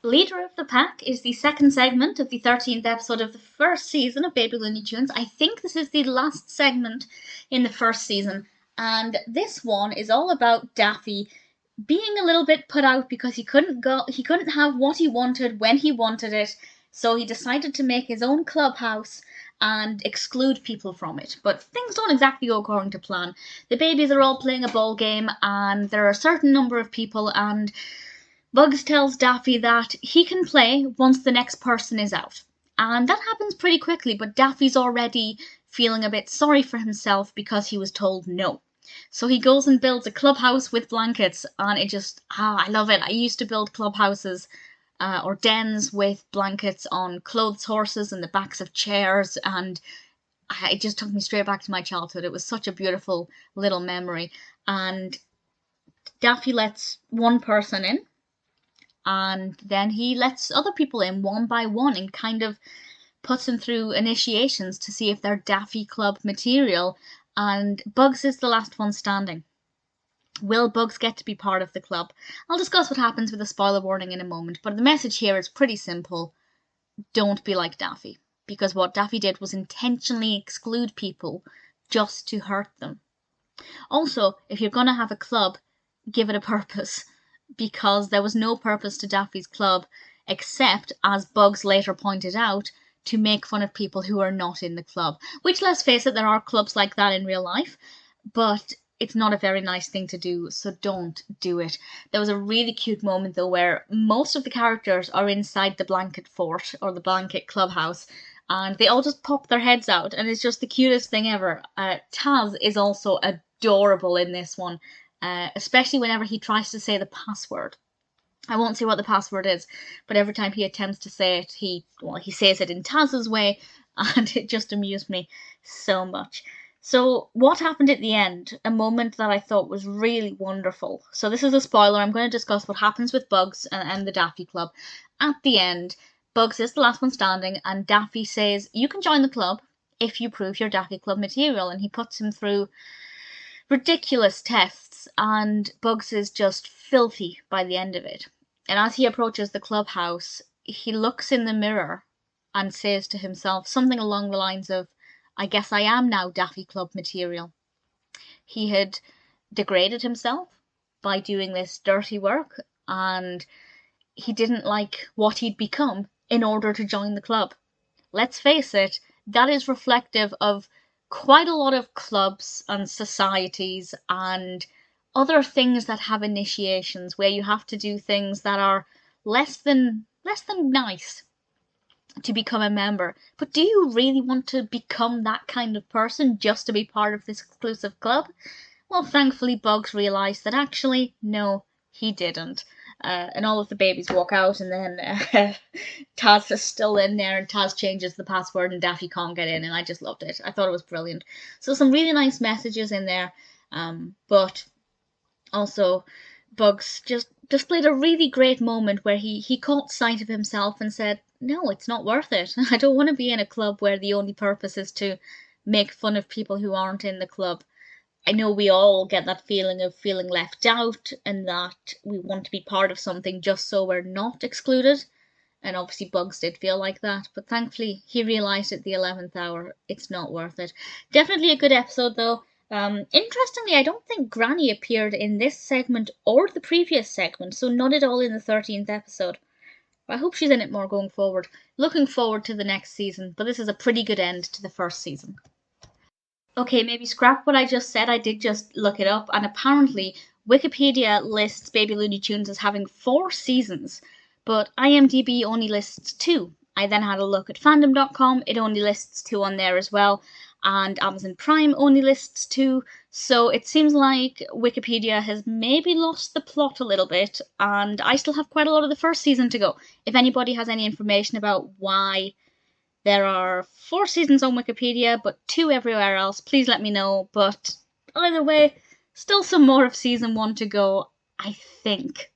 Leader of the Pack is the second segment of the 13th episode of the first season of Baby Looney Tunes. I think this is the last segment in the first season, and this one is all about Daffy being a little bit put out because he couldn't have what he wanted when he wanted it, so he decided to make his own clubhouse and exclude people from it. But things don't exactly go according to plan. The babies are all playing a ball game, and there are a certain number of people, and Bugs tells Daffy that he can play once the next person is out. And that happens pretty quickly, but Daffy's already feeling a bit sorry for himself because he was told no. So he goes and builds a clubhouse with blankets, and it just, I love it. I used to build clubhouses or dens with blankets on clothes horses and the backs of chairs, and it just took me straight back to my childhood. It was such a beautiful little memory. And Daffy lets one person in, and then he lets other people in one by one and kind of puts them through initiations to see if they're Daffy Club material, and Bugs is the last one standing. Will Bugs get to be part of the club? I'll discuss what happens with a spoiler warning in a moment, but the message here is pretty simple. Don't be like Daffy, because what Daffy did was intentionally exclude people just to hurt them. Also, if you're going to have a club, give it a purpose, because there was no purpose to Daffy's club except, as Bugs later pointed out, to make fun of people who are not in the club. Which, let's face it, there are clubs like that in real life, but it's not a very nice thing to do, so don't do it. There was a really cute moment, though, where most of the characters are inside the blanket fort, or the blanket clubhouse, and they all just pop their heads out, and it's just the cutest thing ever. Taz is also adorable in this one. Especially whenever he tries to say the password. I won't say what the password is, but every time he attempts to say it, he says it in Taz's way, and it just amused me so much. So what happened at the end? A moment that I thought was really wonderful. So this is a spoiler. I'm going to discuss what happens with Bugs and the Daffy Club. At the end, Bugs is the last one standing, and Daffy says, you can join the club if you prove your Daffy Club material, and he puts him through ridiculous tests, and Bugs is just filthy by the end of it. And as he approaches the clubhouse, he looks in the mirror and says to himself something along the lines of, I guess I am now Daffy Club material. He had degraded himself by doing this dirty work, and he didn't like what he'd become in order to join the club. Let's face it, that is reflective of quite a lot of clubs and societies and other things that have initiations where you have to do things that are less than nice to become a member. But do you really want to become that kind of person just to be part of this exclusive club? Well, thankfully Bugs realised that actually, no, he didn't. And all of the babies walk out, and then Taz is still in there, and Taz changes the password, and Daffy can't get in, and I just loved it. I thought it was brilliant. So some really nice messages in there, but also Bugs just displayed a really great moment where he caught sight of himself and said, no, it's not worth it. I don't want to be in a club where the only purpose is to make fun of people who aren't in the club. I know we all get that feeling of feeling left out and that we want to be part of something just so we're not excluded. And obviously Bugs did feel like that, but thankfully he realised at the 11th hour it's not worth it. Definitely a good episode though. Interestingly, I don't think Granny appeared in this segment or the previous segment, so not at all in the 13th episode. I hope she's in it more going forward. Looking forward to the next season, but this is a pretty good end to the first season. Okay, maybe scrap what I just said. I did just look it up, and apparently Wikipedia lists Baby Looney Tunes as having 4 seasons, but IMDb only lists 2. I then had a look at fandom.com, it only lists 2 on there as well, and Amazon Prime only lists 2, so it seems like Wikipedia has maybe lost the plot a little bit, and I still have quite a lot of the first season to go. If anybody has any information about why there are 4 seasons on Wikipedia, but 2 everywhere else, please let me know. But either way, still some more of season 1 to go, I think.